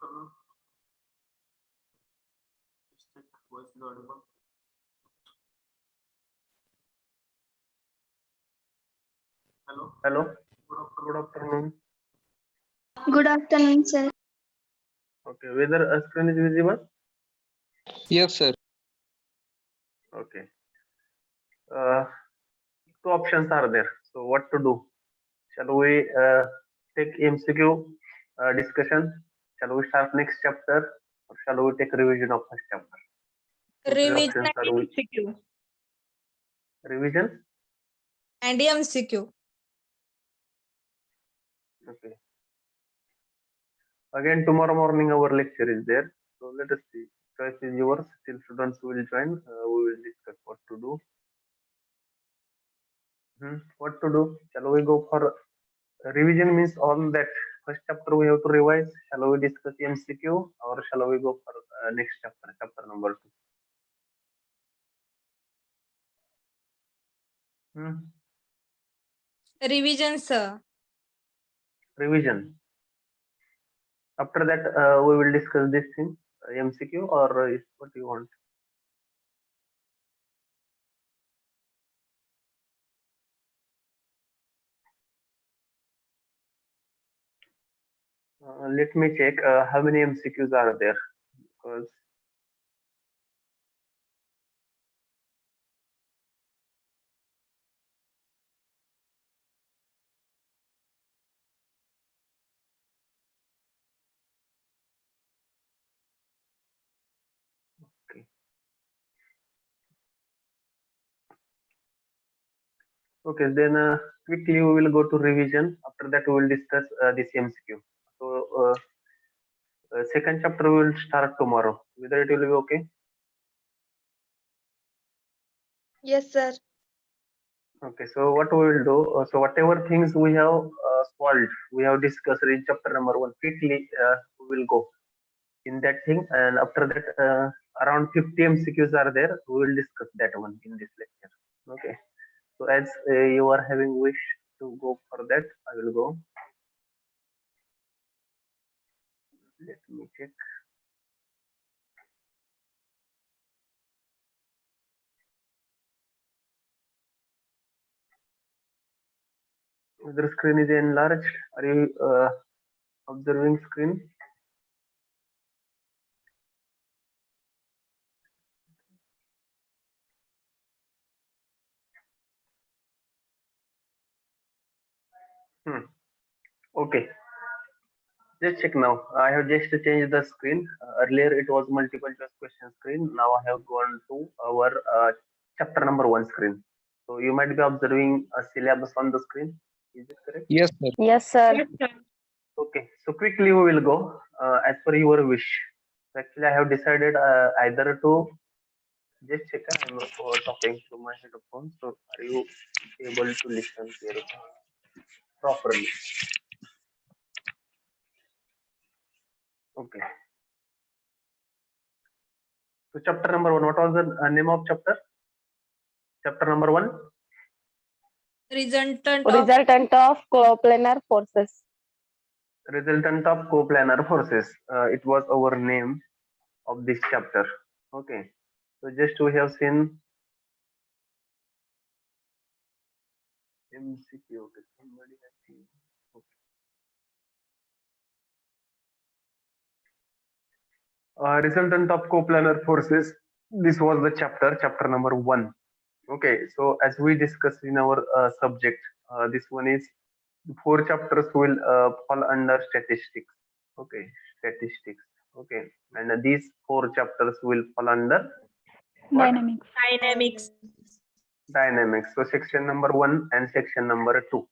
afternoon. Just check voice is audible. Hello. Hello. Good afternoon. Good afternoon. Good afternoon, sir. Okay. Whether a screen is visible? Yes, sir. Okay. Two options are there. So what to do? Shall we take MCQ discussion? Shall we start next chapter, or shall we take revision of first chapter? So three Revision options and are which? MCQ. Revision. And MCQ. Okay. Again, tomorrow morning our lecture is there. So let us see. Choice is yours. Still students will join. We will discuss what to do. What to do? Shall we go for revision? Means all that first chapter we have to revise. Shall we discuss MCQ, or shall we go for next chapter, chapter number 2? Revision, sir. Revision. After that, we will discuss this thing, MCQ, or is what you want. Let me check how many MCQs are there, because okay, then quickly we will go to revision. After that, we will discuss this MCQ. So second chapter we will start tomorrow. Whether it will be okay? Yes, sir. Okay, so what we will do, so whatever things we have solved, we have discussed in chapter number 1, quickly we will go in that thing, and after that around 50 MCQs are there. We will discuss that one in this lecture. Okay, so as you are having wish to go for that, I will go. Let me check. The screen is enlarged. Are you observing screen? Okay, just check now. I have just changed the screen. Earlier it was multiple choice question screen. Now I have gone to our chapter number 1 screen. So you might be observing a syllabus on the screen. Is it correct? Yes, sir. Yes, sir. Yes, sir. Okay, so quickly we will go as per your wish. Actually, I have decided either to just check. I'm talking to my headphone. So are you able to listen here properly? Okay. So chapter number 1. What was the name of chapter? Chapter number 1. Resultant of Resultant of coplanar forces. Resultant of coplanar forces. It was our name of this chapter. Okay. So just we have seen MCQ. Okay. Somebody has seen. Okay. Resultant of coplanar forces. This was the chapter number 1. Okay. So as we discussed in our subject, this one is 4 chapters will fall under statistics. Okay, statistics. Okay, and these 4 chapters will fall under what? Dynamics. dynamics. Dynamics. So section number 1 and section number 2.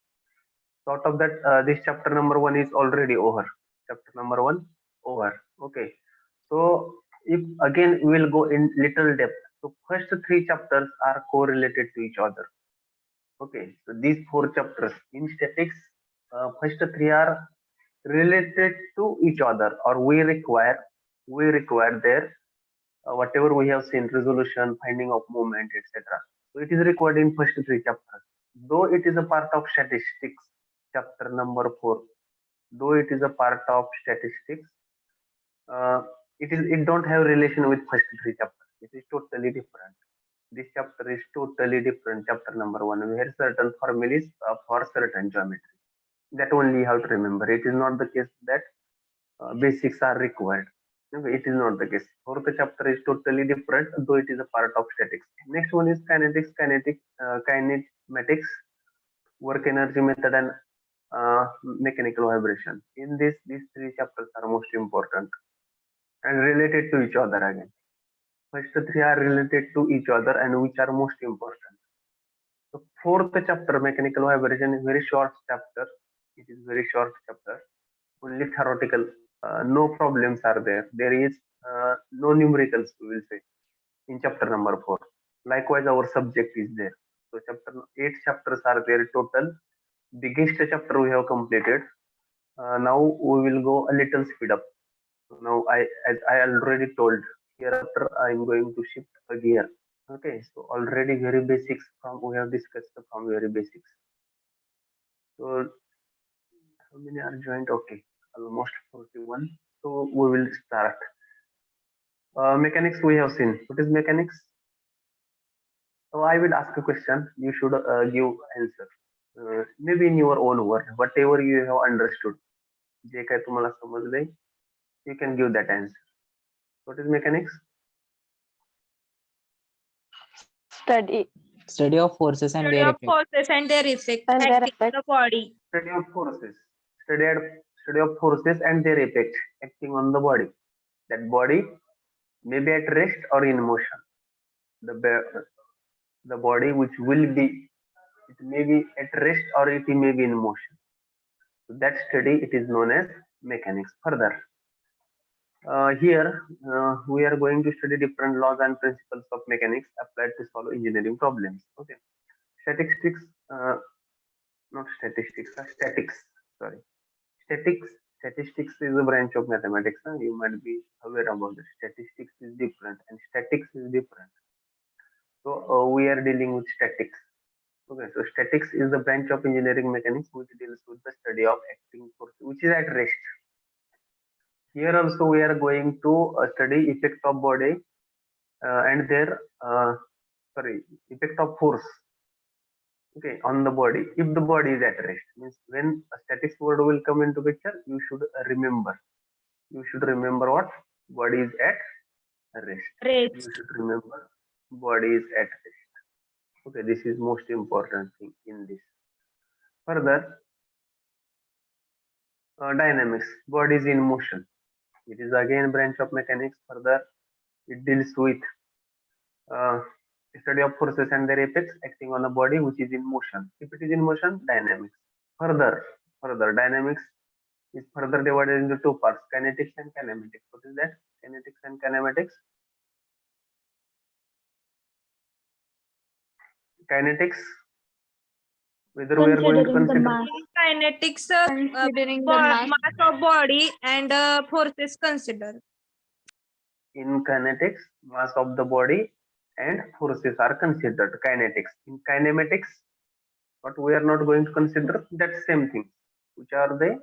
So out of that, this chapter number 1 is already over. Chapter number 1 over. Okay. So if again we will go in little depth. So first 3 chapters are correlated to each other. Okay. So these 4 chapters in statics, first 3 are related to each other, or we require their whatever we have seen, resolution, finding of moment, etc. So it is required in first 3 chapters. Though it is a part of statistics, chapter number 4, though it is a part of statistics, it don't have relation with first three chapters. It is totally different. This chapter is totally different. Chapter number 1, where certain formulas for certain geometry. That only you have to remember. It is not the case that basics are required. Okay, it is not the case. Fourth chapter is totally different, though it is a part of statics. Next one is kinematics, work energy method, and mechanical vibration. In this, these three chapters are most important and related to each other again. First three are related to each other and which are most important. The fourth chapter, mechanical vibration, is very short chapter. It is very short chapter. Only theoretical. No problems are there. There is no numericals, we will say, in chapter number 4. Likewise, our subject is there. So chapter 8 chapters are there total. Biggest chapter we have completed. Now we will go a little speed up. Now as I already told, hereafter I am going to shift a gear. Okay, so already very basics from we have discussed from very basics. So how many are joined? Okay, almost 41. So we will start. Mechanics we have seen. What is mechanics? So I will ask a question. You should give answer. Maybe in your own word, whatever you have understood. जे काय तुम्हाला समजलंय, you can give that answer. What is mechanics? Study of forces and Study their of effect. forces and their effect And their acting on effect. the body. Study of forces. Study of forces and their effect acting on the body. That body may be at rest or in motion. The body which will be, it may be at rest or it may be in motion. So that study it is known as mechanics. Further, here we are going to study different laws and principles of mechanics applied to solve engineering problems. Okay, statistics, not statistics, statics. Sorry, statistics is a branch of mathematics. You might be aware about it. Statistics is different and statics is different. So we are dealing with statics. Okay, so statics is the branch of engineering mechanics which deals with the study of acting force, which is at rest. Here also we are going to study effect of body and their effect of force. Okay, on the body. If the body is at rest, means when a statics word will come into picture, you should remember. You should remember what body is at rest. You Rest. should remember body is at rest. Okay, this is most important thing in this. Further, dynamics. Body is in motion. It is again branch of mechanics. Further, it deals with study of forces and their effects acting on a body which is in motion. If it is in motion, dynamics. Further, dynamics is further divided into two parts: kinetics and kinematics. What is that? Kinetics and kinematics. Kinetics. Whether we are going to consider Kinetics, Considering the mass. mass of body and forces considered. in kinetics, mass of the body and forces are considered. Kinetics. In kinematics, but we are not going to consider that same thing. Which are the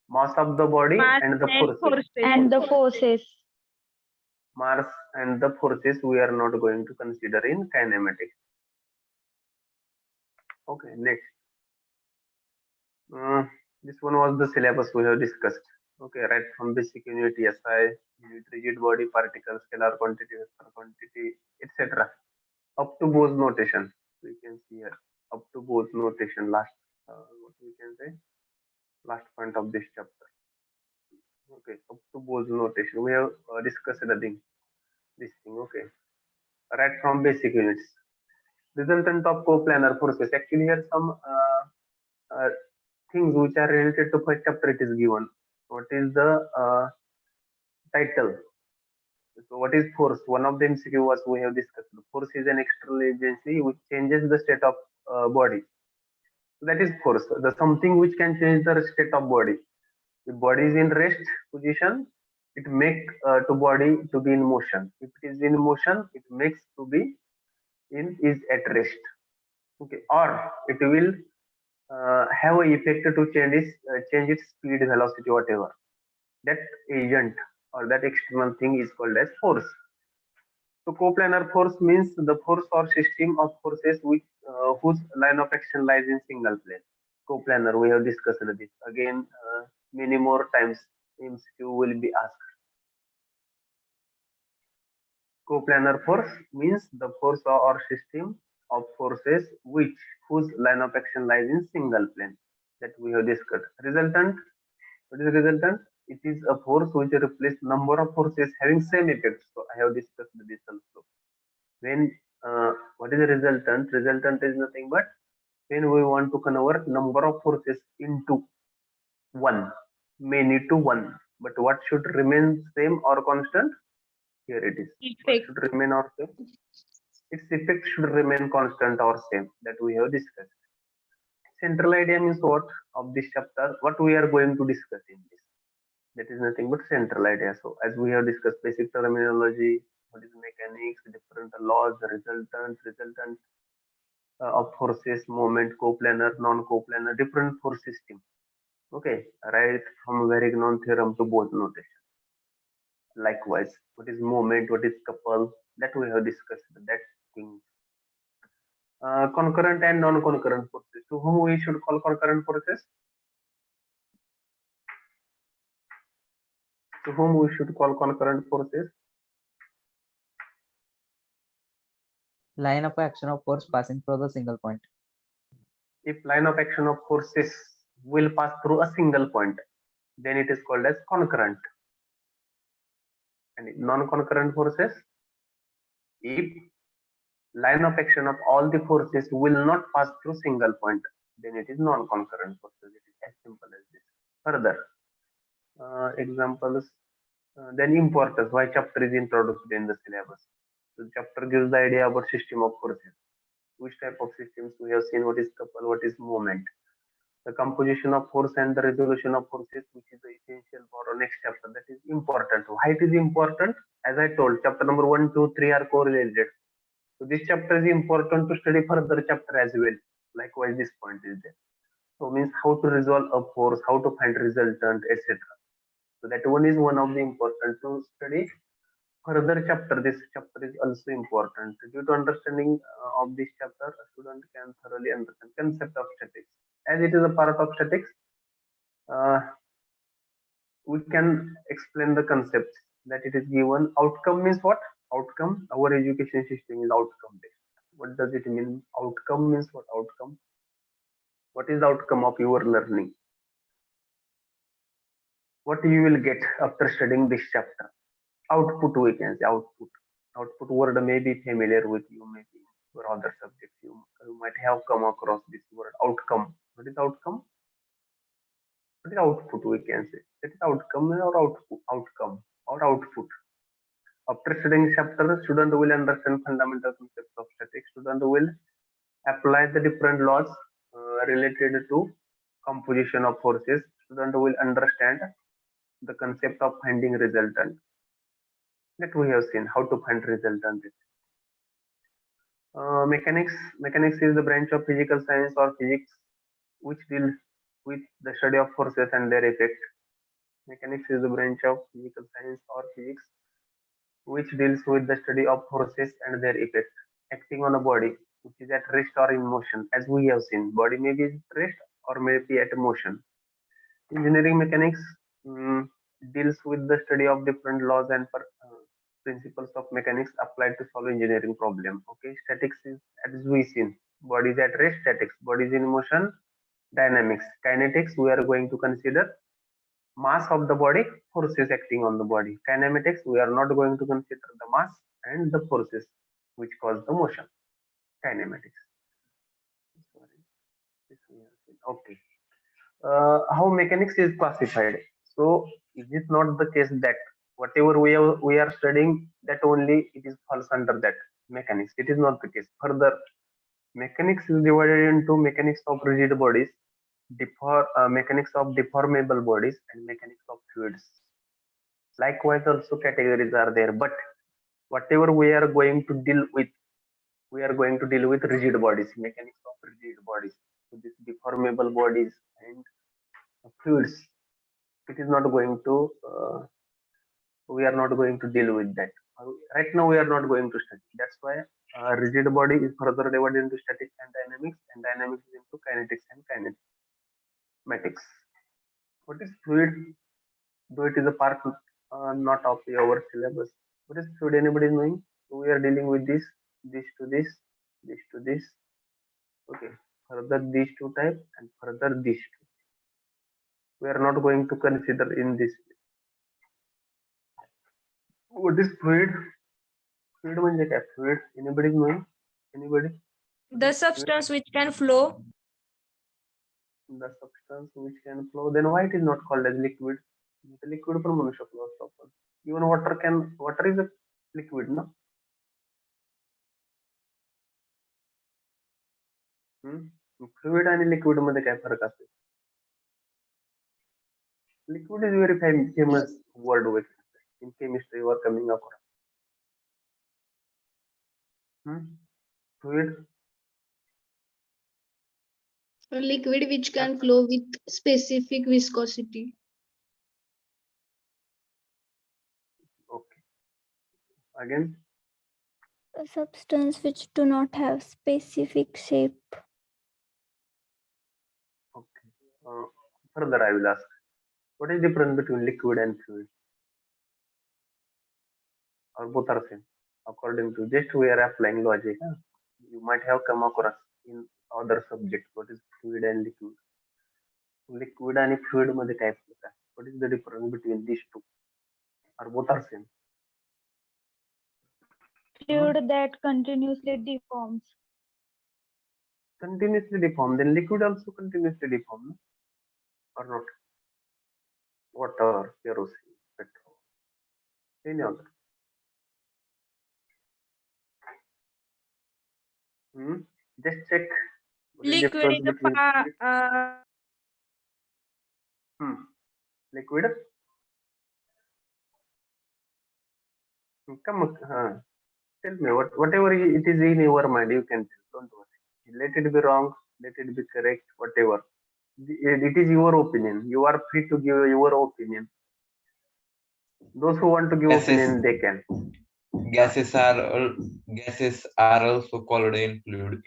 mass of the body Mass and the forces. And the forces. Mass and the forces we are not going to consider in kinematics. Okay, next. This one was the syllabus we have discussed. Okay, right from basic unit SI, unit rigid body, particle, scalar quantity, vector quantity, etc. Up to Bose notation. We can see here up to Bose notation. Last, what we can say, last point of this chapter. Okay, up to Bose notation. We have discussed the thing. This thing. Okay, right from basic units. Resultant of coplanar forces. Actually, here some things which are related to first chapter it is given. What is the title? So what is force? One of the MCQ was we have discussed. Force is an external agency which changes the state of body. So that is force. The something which can change the state of body. The body is in rest position, it makes to body to be in motion. If it is in motion, it makes to be is at rest. Okay, or it will have an effect to change its speed, velocity, whatever. That agent or that external thing is called as force. So coplanar force means the force or system of forces which whose line of action lies in single plane. Coplanar, we have discussed this again many more times. MCQ will be asked. Coplanar force means the force or system of forces which whose line of action lies in single plane, that we have discussed. Resultant, what is resultant? It is a force which replaces number of forces having same effect. So I have discussed this also. When what is the resultant? Resultant is nothing but when we want to convert number of forces into one, many to one. But what should remain same or constant? Here it is. What Effect. should remain or same? Its effect should remain constant or same, that we have discussed. Central idea means what of this chapter? What we are going to discuss in this? That is nothing but central idea. So as we have discussed basic terminology, what is mechanics, different laws, resultant of forces, moment, coplanar, non-coplanar, different force system. Okay, right from Varignon Theorem to Bose notation. Likewise, what is moment, what is couple, that we have discussed that thing. Concurrent and non-concurrent forces. To whom we should call concurrent forces? To whom we should call concurrent forces? Line of action of force passing through the single point. If line of action of forces will pass through a single point, then it is called as concurrent. And non-concurrent forces, if line of action of all the forces will not pass through single point, then it is non-concurrent forces. It is as simple as this. Further examples, then importance. Why chapter is introduced in the syllabus? So the chapter gives the idea about system of forces. Which type of systems we have seen? What is couple? What is moment? The composition of force and the resolution of forces, which is essential for our next chapter. That is important. Why it is important? As I told, chapter number 1, 2, 3 are correlated. So this chapter is important to study further chapter as well. Likewise, this point is there. So means how to resolve a force, how to find resultant, etc. So that one is one of the important to study. Further chapter, this chapter is also important. Due to understanding of this chapter, a student can thoroughly understand concept of statics. As it is a part of statics, we can explain the concept that it is given. Outcome means what? Outcome. Our education system is outcome based. What does it mean? Outcome means what? Outcome. What is the outcome of your learning? What you will get after studying this chapter? Output, we can say output. Output word may be familiar with you, maybe for other subjects. You might have come across this word outcome. What is outcome? What is output, we can say? That is outcome or outcome or output. After studying chapter, student will understand fundamental concepts of statics. Student will apply the different laws related to composition of forces. Student will understand the concept of finding resultant. That we have seen how to find resultant. Mechanics is the branch of physical science or physics which deals with the study of forces and their effect. Mechanics is the branch of physical science or physics which deals with the study of forces and their effect acting on a body which is at rest or in motion. As we have seen, body may be at rest or may be at motion. Engineering mechanics deals with the study of different laws and principles of mechanics applied to solve engineering problem. Okay, statics is as we seen, body is at rest, statics, body is in motion, dynamics, kinetics. We are going to consider mass of the body, forces acting on the body. Kinematics, we are not going to consider the mass and the forces which cause the motion. Kinematics. Okay. How mechanics is classified? So is it not the case that whatever we are studying, that only it is falls under that mechanics? It is not the case. Further, mechanics is divided into mechanics of rigid bodies, mechanics of deformable bodies, and mechanics of fluids. Likewise, also categories are there. But whatever we are going to deal with, we are going to deal with rigid bodies, mechanics of rigid bodies. So this deformable bodies and fluids, it is not going to We are not going to deal with that. Right now, we are not going to study. That's why rigid body is further divided into statics and dynamics is into kinetics and kinematics. What is fluid? Though it is a part not of our syllabus. What is fluid? Anybody is knowing? So we are dealing with this to this to this. Okay. Further these two types and further these two. We are not going to consider in this. What is fluid? Fluid म्हणजे काय? Fluid. Anybody is knowing? Anybody? The substance which can flow. The substance which can flow. Then why it is not called as liquid? The liquid पण म्हणू शकलो असतो आपण. Even water is a liquid, ना? Fluid आणि liquid मध्ये काय फरक असेल? Liquid is very famous word with in chemistry you are coming across. Fluid. A liquid which can flow with specific viscosity. Okay. Again. A substance which do not have specific shape. Okay. Further, I will ask, what is the difference between liquid and fluid? Or both are same? According to just we are applying logic. You might have come across in other subjects. What is fluid and liquid? Liquid and fluid मध्ये काय फरक आहे? What is the difference between these two? Or both are same? Fluid that continuously deforms. Continuously deform. Then liquid also continuously deform, no? Or not? Water, kerosene, petrol, any other. Just check. What is Liquid difference is a between liquid? Come on, tell me whatever it is in your mind, you can tell. Don't worry. Let it be wrong, let it be correct, whatever. It is your opinion. You are free to give your opinion. Those who want to give opinion, they can. Gases are also called in fluid.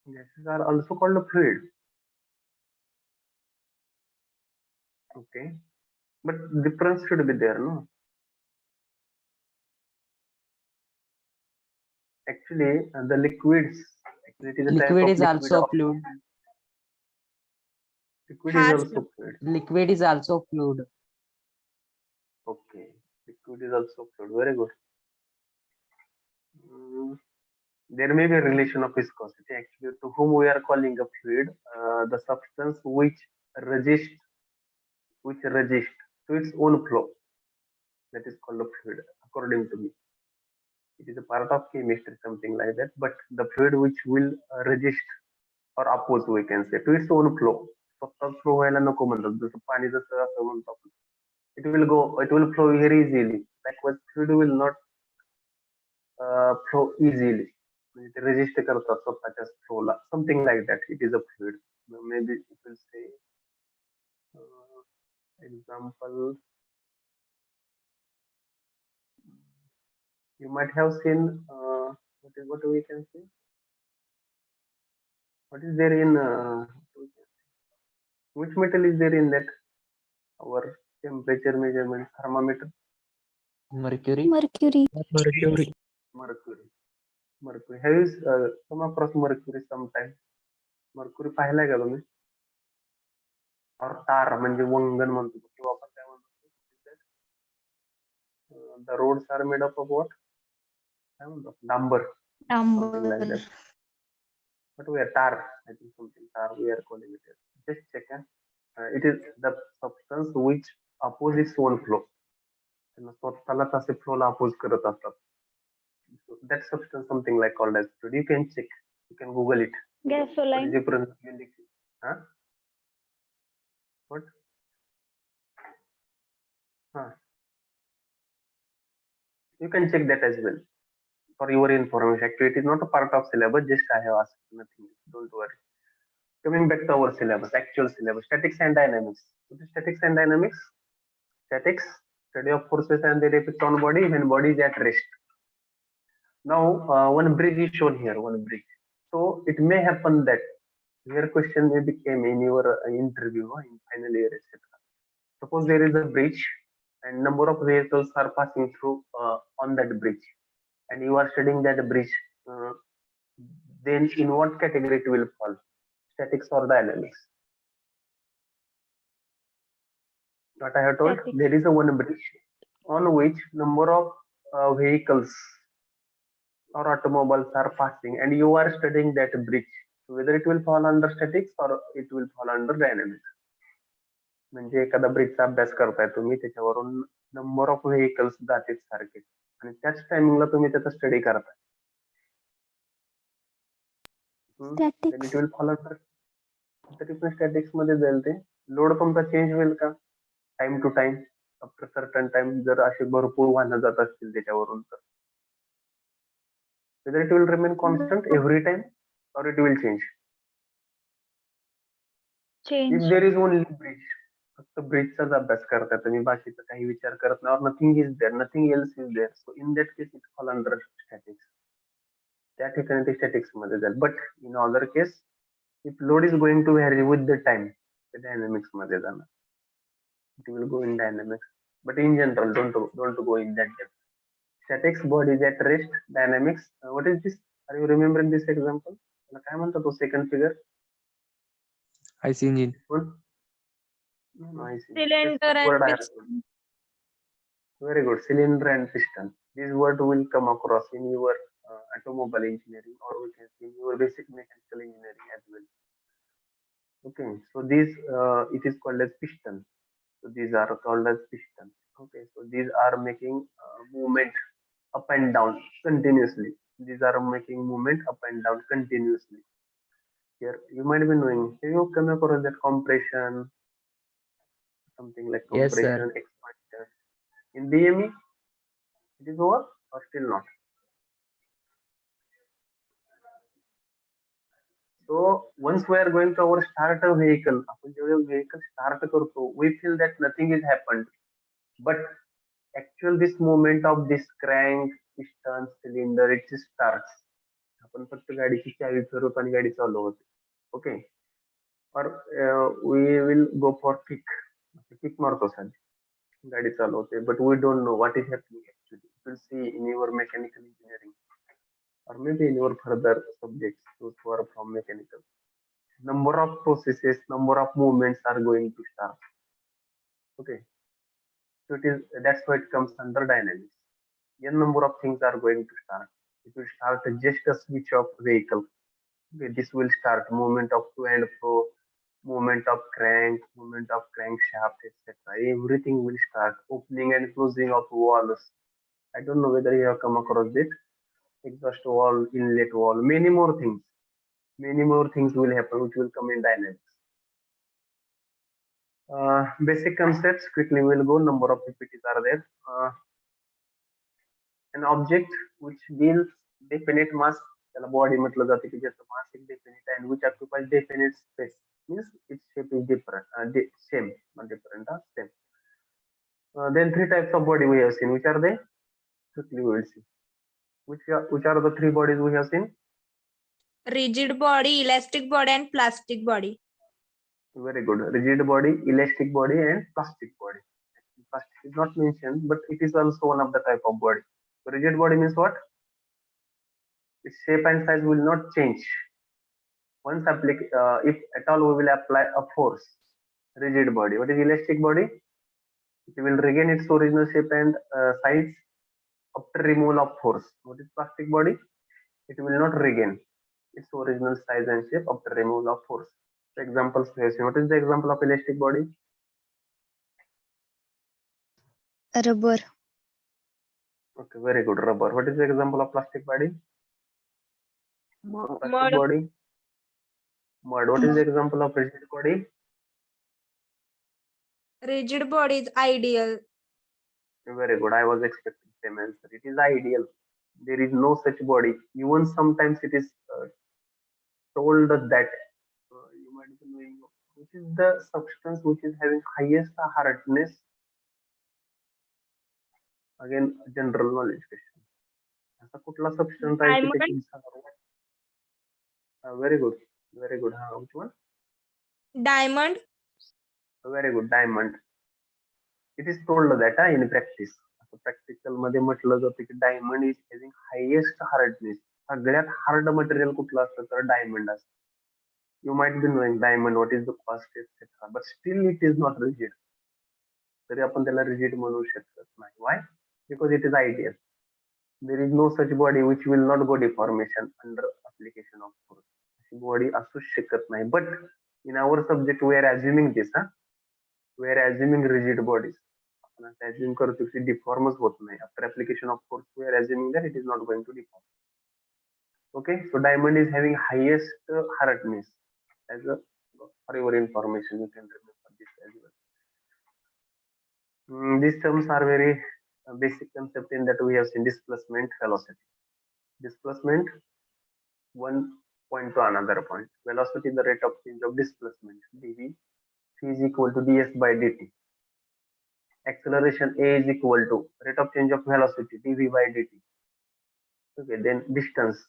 Gases are also called a fluid. Okay, but difference should be there, no? Actually, the liquids. Actually, it is a Liquid type is of also fluid. Liquid Has is also fluid. Liquid is also fluid. Okay, liquid is also fluid. Very good. There may be a relation of viscosity. Actually, to whom we are calling a fluid, the substance which resists to its own flow. That is called a fluid, according to me. It is a part of chemistry, something like that. But the fluid which will resist or oppose, we can say, to its own flow. स्वतः flow व्हायला नको म्हणतात, जसं पाणी जसं असं म्हणतो आपण. It will flow very easily. Likewise, fluid will not flow easily. It resist करतात स्वतःच्या फ्लोला. Something like that. It is a fluid. Maybe it will say example. You might have seen what we can say. What is there in which metal is there in that our temperature measurement thermometer? Mercury. Mercury. Mercury. Have you come across mercury sometime? Mercury पाहिलाय का तुम्ही? और तार म्हणजे वंगण म्हणतो किंवा आपण काय म्हणतो? The roads are made up of what? काय म्हणतो? Number. Something like that. But we are tar. I think something tar we are calling it. Just check. It is the substance which opposes its own flow. स्वतःलाच असे flow ला oppose करत असतात. That substance something like called as fluid. You can check. You can Google it. Gasoline. Difference between liquid. What? You can check that as well. For your information, actually, it is not a part of syllabus. Just I have asked nothing. Don't worry. Coming back to our syllabus, actual syllabus, statics and dynamics. What is statics and dynamics? Statics Study of forces and their effect on body when body is at rest. Now, one bridge is shown here, one bridge. So it may happen that your question may become in your interview in final year, etc. Suppose there is a bridge and number of vehicles are passing through on that bridge, and you are studying that bridge. Then in what category it will fall? Statics or dynamics? What I have told, Statics. there is a one bridge on which number of vehicles or automobiles are passing, and you are studying that bridge. So whether it will fall under statics or it will fall under dynamics. म्हणजे एखादा ब्रिजचा अभ्यास करताय तुम्ही, त्याच्यावरून number of vehicles जातील सारखे आणि त्याच टायमिंगला तुम्ही त्याचा स्टडी करताय. Then it Statics. will fall under, तरी पण स्टॅटिक्स मध्ये जाईल ते. लोड तुमचा चेंज होईल का time to time after certain time, जर असे भरपूर वाहनं जात असतील त्याच्यावरून तर whether it will remain constant every time or it will change. If Change. there is only bridge, फक्त ब्रिजचाच अभ्यास करताय तुम्ही, बाकीचा काही विचार करत नाही, or nothing is there, nothing else is there, so in that case it fall under statics. त्या ठिकाणी ते स्टॅटिक्स मध्ये जाईल. But in other case if load is going to vary with the time, ते डायनामिक्स मध्ये जाणार. It will go in dynamics, but in general don't go in that depth. Statics, body is at rest. Dynamics, what is this? Are you remembering this example? काय म्हणतात तो second figure? IC engine. Cylinder and piston. Very good. Cylinder and piston. This word will come across in your automobile engineering, or we can see in your basic mechanical engineering as well. Okay, so these it is called as piston. So these are called as piston. Okay, so these are making movement up and down continuously. These are making movement up and down continuously. Here you might be knowing. Have you come across that compression? Something like Yes, sir. compression, expansion. In BME, it is over or still not? So once we are going to our start a vehicle, आपण जेव्हा vehicle start करतो, we feel that nothing is happened, but actual this movement of this crank, piston, cylinder, it starts. आपण फक्त गाडीची चावी फिरवतो आणि गाडी चालू होते. ओके, और we will go for kick मारतो सर, गाडी चालू होते, but we don't know what is happening actually. You will see in your mechanical engineering or maybe in your further subjects those who are from mechanical. Number of processes, number of movements are going to start. Okay, so it is, that's why it comes under dynamics. N number of things are going to start. It will start just a switch of vehicle. Okay, this will start movement of to and fro, movement of crank, movement of crankshaft, etc. Everything will start. Opening and closing of walls. I don't know whether you have come across it. Exhaust wall, inlet wall, many more things. Many more things will happen, which will come in dynamics. Basic concepts, quickly we'll go. Number of PPTs are there. An object which deals definite mass, त्याला body म्हटलं जाते की ज्याचं मास एक definite and which occupies definite space, means its shape is different, same, not different, same. Then three types of body we have seen. Which are they? Quickly we will see. Which are the three bodies we have seen? Rigid body, elastic body, and plastic body. Very good. Rigid body, elastic body, and plastic body. Plastic is not mentioned, but it is also one of the type of body. So rigid body means what? Its shape and size will not change. Once if at all we will apply a force. Rigid body. What is elastic body? It will regain its original shape and size after removal of force. What is plastic body? It will not regain its original size and shape after removal of force. The examples we have seen. What is the example of elastic body? Rubber. Okay, very good. Rubber. What is the example of plastic body? Plastic Mud. body. Mud. What is the example of rigid body? Rigid body is ideal. Very good. I was expecting same answer. It is ideal. There is no such body. Even sometimes it is told that you might be knowing which is the substance which is having highest hardness again general knowledge question. असा कुठला substance आहे की त्याची very good, very good. हा, which one? Diamond. Very good, diamond. It is told that in practice. Practical मध्ये म्हटलं जातं की diamond is having highest hardness. सगळ्यात हार्ड मटेरियल कुठलं असतं तर डायमंड असतं. You might be knowing diamond what is the cost etcetera, but still it is not rigid. तरी आपण त्याला रिजिड म्हणू शकत नाही. Why? Because it is ideal. There is no such body which will not go deformation under application of force. अशी body असूच शकत नाही. But in our subject we are assuming this. We are assuming rigid bodies. आपण assume करतो की डिफॉर्मच होत नाही. After application of force we are assuming that it is not going to deform. Okay, so diamond is having highest hardness. As a for your information, you can remember this as well. These terms are very basic concept in that we have seen displacement, velocity. Displacement, one point to another point. Velocity, the rate of change of displacement. dv, c is equal to ds by dt. Acceleration a is equal to rate of change of velocity dv by dt. Okay, then distance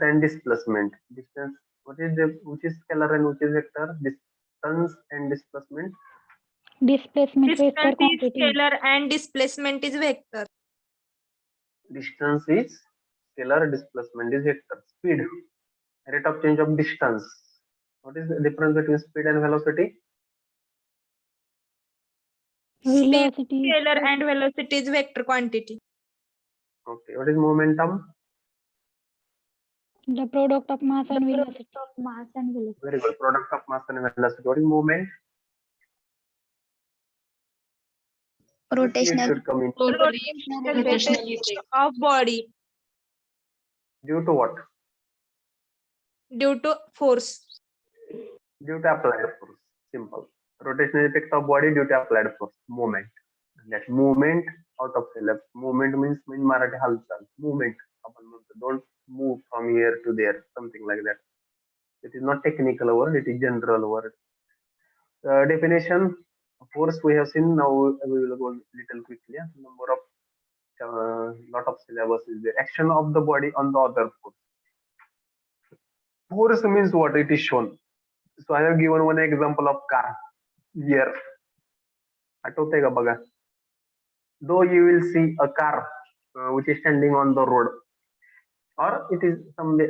and displacement. Distance, what is the, which is scalar and which is vector? Distance and displacement. Displacement vector Distance is quantity. scalar and displacement is vector. Distance is scalar, displacement is vector. Speed, rate of change of distance. What is the difference between speed and velocity? Speed Velocity is scalar and velocity is vector quantity. Okay, what is momentum? the product of mass and velocity. Very good, product of mass and velocity. What is movement? Quickly it should come in. Rotational rate of body Due to what? due to force. Due to applied force. Simple. Rotational effect of body due to applied force. Movement. That movement out of syllabus. Movement means in Marathi halchal. Movement. Don't move from here to there. Something like that. It is not technical word. It is general word. Definition. Force we have seen. Now we will go little quickly. Number of lot of syllabus is there. Action of the body on the other force. Force means what? It is shown. So I have given one example of car here. आठवतंय का बघा? Though you will see a car which is standing on the road, or it is some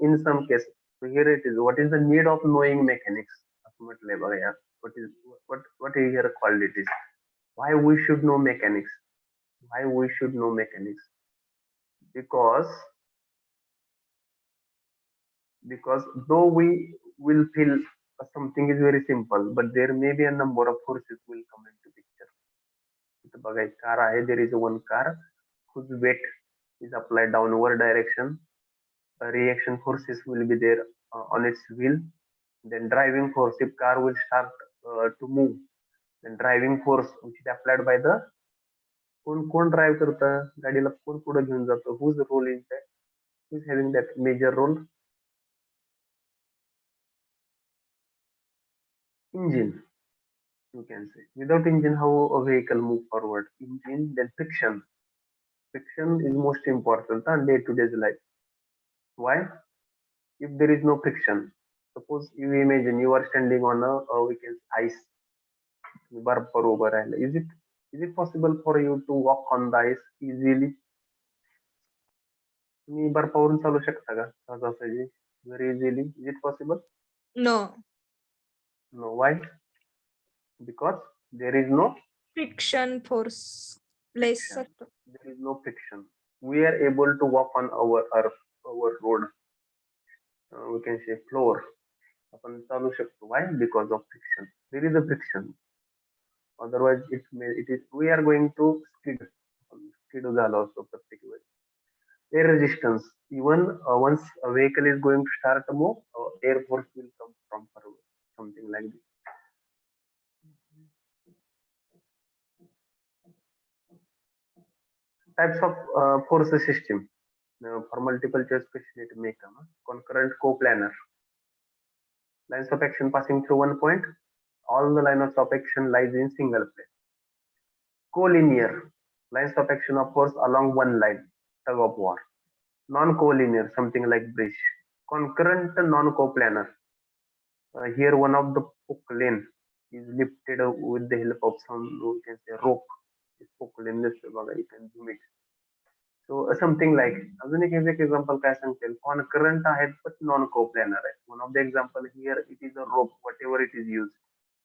in some case. So here it is. What is the need of knowing mechanics? What here called it is. Why we should know mechanics? Why we should know mechanics? Because though we will feel something is very simple, but there may be a number of forces will come into picture. Car, there is one car whose weight is applied downward direction. Reaction forces will be there on its wheel. Then driving force, if car will start to move, then driving force which is applied by the कोण drive करतं गाडीला, कोण पुढे घेऊन जातं, whose role is that? Who is having that major role? Engine, you can say. Without engine, how a vehicle move forward? Engine, then friction. Friction is most important on day-to-day life. Why? If there is no friction, suppose you imagine you are standing on a we can say ice. बर्फावर उभं राहिलं. Is it possible for you to walk on the ice easily? तुम्ही बर्फावरून चालू शकता का सहजासहजी? Very easily. Is it possible? No. No. Why? Because there is no Friction force. Less. there is no friction. We are able to walk on our earth, our road. We can say floor. आपण चालू शकतो. Why? Because of friction. There is a friction. Otherwise, it is we are going to skid. Skid झालो असतो प्रत्येक वेळेस. Air resistance. Even once a vehicle is going to start to move, air force will come from forward. Something like this. Types of force system. For multiple choice question it may come. Concurrent coplanar. Lines of action passing through one point. All the lines of action lies in single plane. Collinear. Lines of action of force along one line, tug of war. Non-collinear, something like bridge. Concurrent non-coplanar. Here one of the hook lane is lifted with the help of some, you can say, rope. This hook lane दिसतोय बघा, you can zoom it. So something like, अजून एक example काय सांगतील, concurrent आहेत but non-coplanar आहेत. One of the example here, it is a rope, whatever it is used.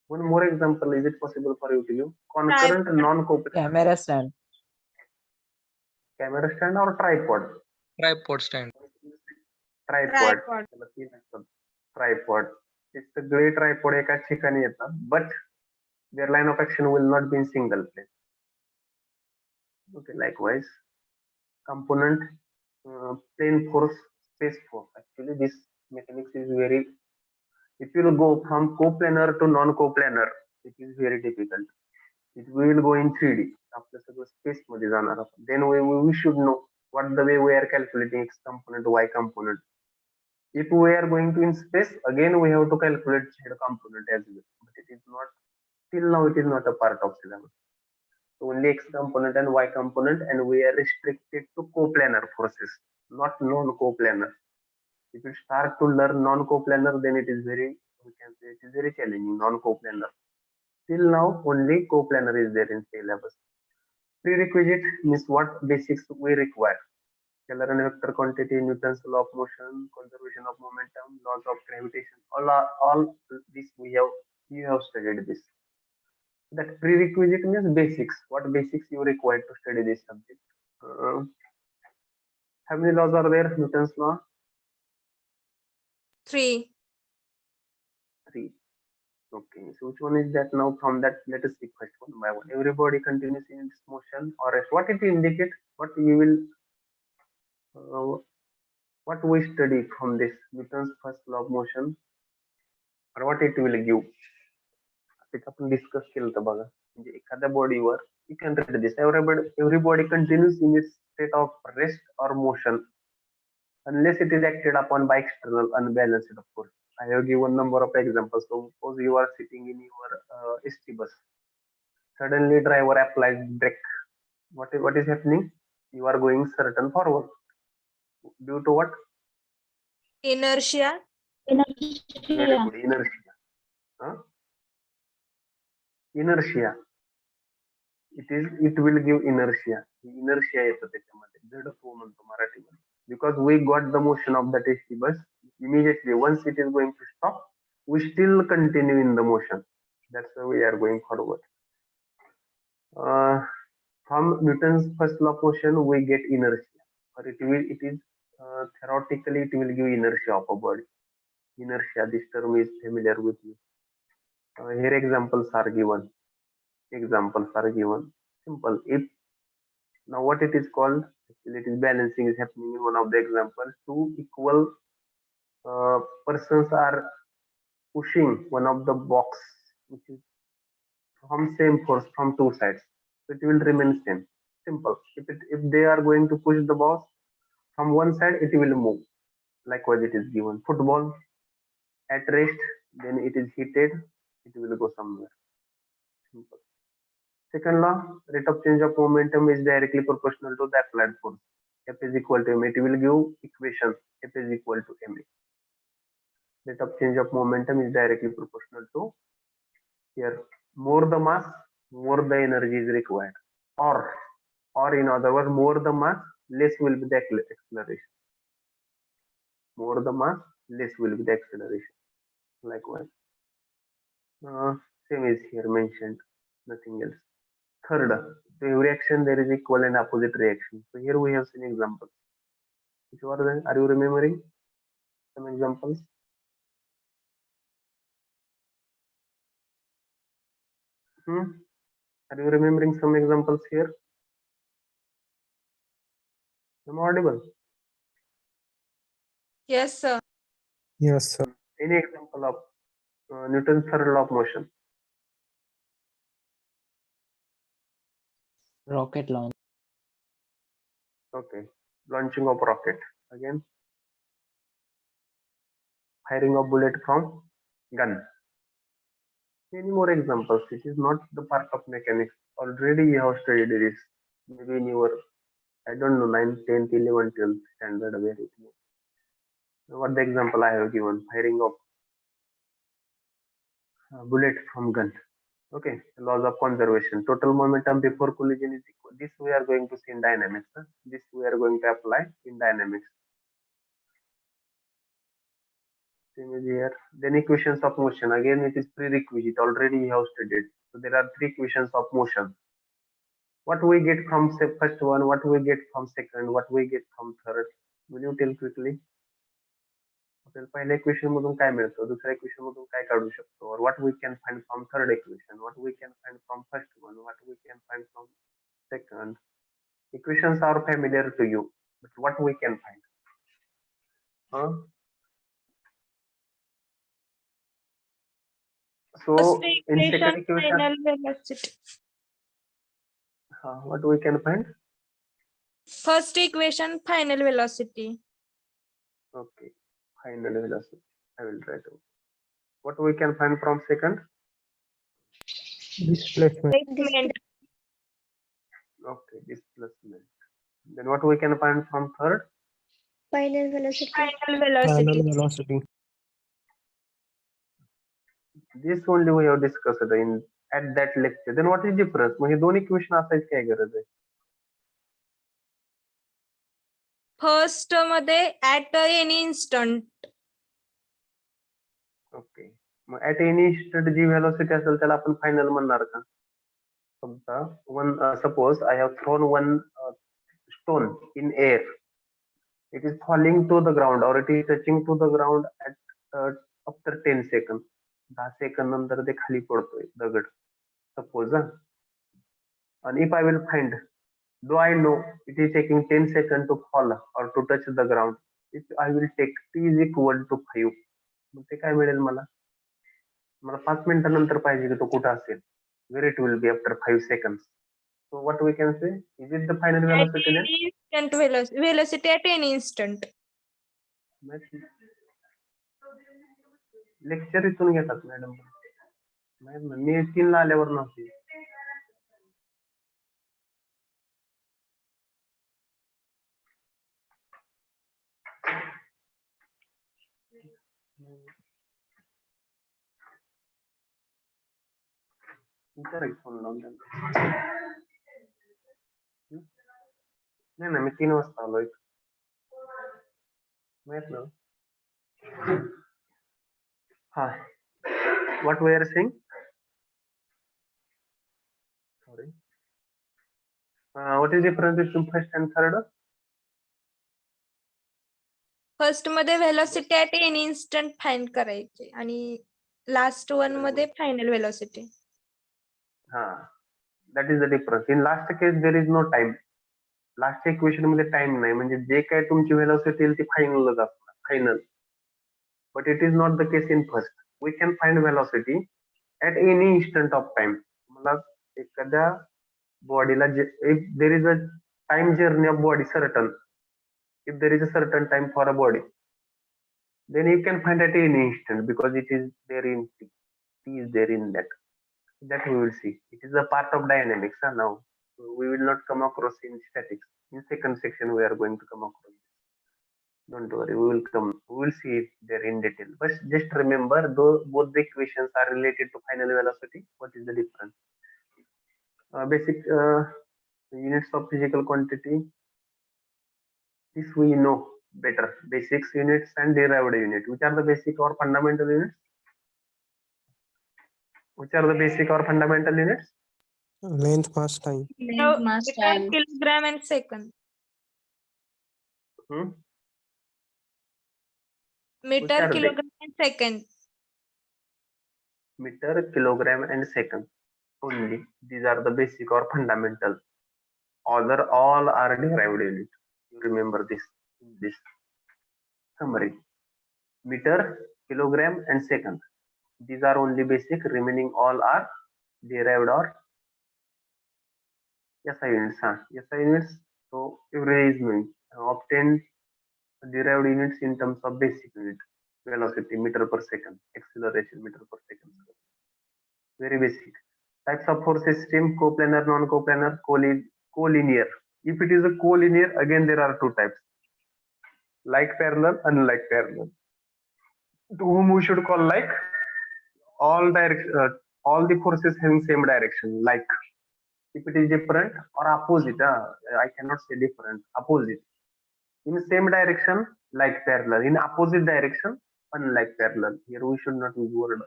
One more example, is it possible for you to give? Concurrent Tripod. non-coplanar. Camera stand. Camera stand or tripod? Tripod stand. Tripod. Tripod. त्याला तीन असतात. Tripod. हे सगळे tripod एकाच ठिकाणी येतात, but their line of action will not be in single plane. Okay, likewise, component, plane force, space force. Actually, this mechanics is very, if you will go from coplanar to non-coplanar, it is very difficult. We will go in 3D. आपलं सगळं space मध्ये जाणार आपण. Then we should know what the way we are calculating x component, y component. If we are going to in space, again we have to calculate z component as well. But it is not, till now it is not a part of syllabus. So only x component and y component, and we are restricted to coplanar forces, not non-coplanar. If you start to learn non-coplanar, then it is very, we can say it is very challenging, non-coplanar. Till now, only coplanar is there in syllabus. Prerequisite means what basics we require. Scalar and vector quantity, Newton's law of motion, conservation of momentum, laws of gravitation. All this you have studied this. That prerequisite means basics. What basics you require to study this subject? How many laws are there? Newton's law? 3. 3. Okay, so which one is that now? From that, let us see first one by one. Everybody continues in its motion, or else what it indicate? What you will, what we study from this Newton's first law of motion, or what it will give? It's आपण discuss केलं होतं बघा, म्हणजे एखाद्या बॉडीवर you can read this. Everybody continues in its state of rest or motion unless it is acted upon by external unbalanced force. I have given number of examples. So suppose you are sitting in your ST bus. Suddenly driver applies brake. What is happening? You are going certain forward. Due to what? Inertia. Very good. Inertia. Huh? Inertia. It will give inertia. Inertia येतं त्याच्यामध्ये, जडत्व म्हणतो मराठीमध्ये. Because we got the motion of that ST bus, immediately once it is going to stop, we still continue in the motion. That's why we are going forward. From Newton's first law of motion, we get inertia. Or it is theoretically it will give inertia of a body. Inertia, this term is familiar with me. Here examples are given. Simple. If now what it is called, actually it is balancing is happening in one of the examples. Two equal persons are pushing one of the box, which is from same force from two sides. So it will remain same. Simple. If they are going to push the box from one side, it will move. Likewise, it is given. Football at rest, then it is heated, it will go somewhere. Simple. Second law, rate of change of momentum is directly proportional to the applied force. F is equal to ma. It will give equation. F is equal to ma. Rate of change of momentum is directly proportional to, here, more the mass, more the energy is required. Or in other words, more the mass, less will be the acceleration. More the mass, less will be the acceleration. Likewise. Same is here mentioned, nothing else. Third, to every action there is equal and opposite reaction. So here we have seen examples. Which are they? Are you remembering some examples? Are you remembering some examples here? Am I audible? Yes, sir. Yes, sir. Any example of Newton's third law of motion? Rocket launch. Okay, launching of rocket. Again, firing of bullet from gun. Any more examples? It is not the part of mechanics. Already you have studied this. maybe in your, I don't know, 9th, 10th, 11th, 12th standard where it may. What the example I have given, firing of bullet from gun. Okay, laws of conservation. Total momentum before collision is equal. This we are going to see in dynamics. Huh? This we are going to apply in dynamics. Same is here. Then equations of motion. Again, it is prerequisite. Already we have studied. So there are three equations of motion. What we get from first one, what we get from second, what we get from third. Will you tell quickly? आपल्याला पहिल्या equation मधून काय मिळतं, दुसऱ्या equation मधून काय काढू शकतो, or what we can find from third equation, what we can find from first one, what we can find from second. Equations are familiar to you, but what we can find? So First in second equation, equation, final velocity. what we can find? First equation, final velocity. Okay, final velocity. I will try to. What we can find from second? Displacement. Displacement. Okay, displacement. Then what we can find from third? Final velocity. Final velocity. velocity. This only we have discussed in at that lecture. Then what is difference? म्हणजे दोन equation असायची काय गरज आहे? First मध्ये at any instant. Okay, मग at any instant जी velocity असेल त्याला आपण फायनल म्हणणार का? समजा one suppose I have thrown one stone in air, it is falling to the ground और it is touching to the ground at after 10 second. 10 second नंतर ते खाली पडतोय दगड सपोज. आणि if I will find, do I know it is taking 10 seconds to fall or to touch the ground, if I will take t is equal to 5, मग ते काय मिळेल मला? मला 5 मिनिटानंतर पाहिजे की तो कुठं असेल, where it will be after 5 seconds. So what we can say, is it the final At velocity then? any instant velocity at any instant. Lecture इथून घेतात मॅडम, मी 3 ला आल्यावर नव्हती. फोन लावून नाही ना, मी 3 वाजता आलोय माहित ना. हा, what we are saying? Sorry. What is the difference between first and third? First मध्ये velocity at any instant find करायची आणि लास्ट वन मध्ये फायनल व्हेलॉसिटी. हा, that is the difference. In last case there is no time. Last equation मध्ये time नाही, म्हणजे जे काय तुमची व्हेलॉसिटी येईल ती फायनलच असणार, final. But it is not the case in first. We can find velocity at any instant of time. मला एखाद्या बॉडीला if there is a time journey of body certain, if there is a certain time for a body, then you can find at any instant because it is there in t. T is there in that. That we will see. It is a part of dynamics. Now we will not come across in statics. In second section we are going to come across. Don't worry, we will come. We will see it there in detail. But just remember, though both the equations are related to final velocity, what is the difference? Basic units of physical quantity. This we know better. Basics units and derived unit. Which are the basic or fundamental units? Which are the basic or fundamental units? Length, mass, time. Length, mass, time. Kilogram and second. Meter, are they? kilogram and second. Meter, kilogram and second. Only these are the basic or fundamental. Other all are derived units. You remember this in this summary. Meter, kilogram and second. These are only basic. Remaining all are derived or SI units. SI units. So every is meant obtained derived units in terms of basic unit. Velocity meter per second, acceleration meter per second. Very basic. Types of force system: coplanar, non-coplanar, collinear. If it is a collinear, again there are two types: like parallel, unlike parallel. To whom we should call like? All the forces having same direction. Like, if it is different or opposite, I cannot say different, opposite. In same direction, like parallel. In opposite direction, unlike parallel. Here we should not use word